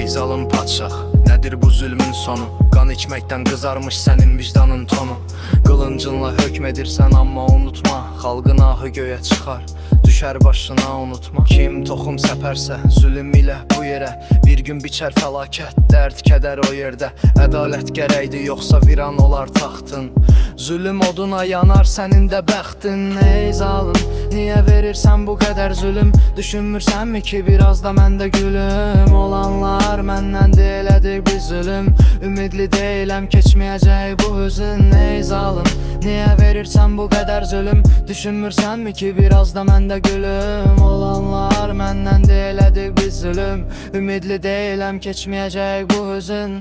zalım padşah, nədir bu zülmün sonu? Qan içməkdən qızarmış sənin vicdanın tonu. Qılıncınla hökm edirsən amma unutma, xalqın ahı göyə çıxar, düşər başına unutma. Kim toxum səpərsə zülüm ilə bu yerə, bir gün biçər fəlakət, dərd, kədər o yerdə. Ədalət gərəkdir, yoxsa viran olar taxtın. Zülüm oduna yanar sənin də bəxtin. Ey zalım, niyə verirsən bu qədər zülüm? Düşünmürsənmi ki biraz da məndə gülüm? Olanlar məndən elədik biz zülüm. Ümidli deyiləm keçməyəcək bu hüzün. Ey zalım, niyə verirsən bu qədər zülüm? Düşünmürsənmi ki biraz da məndə gülüm? Olanlar məndən elədik biz zülüm. Ümidli deyiləm keçməyəcək bu hüzün.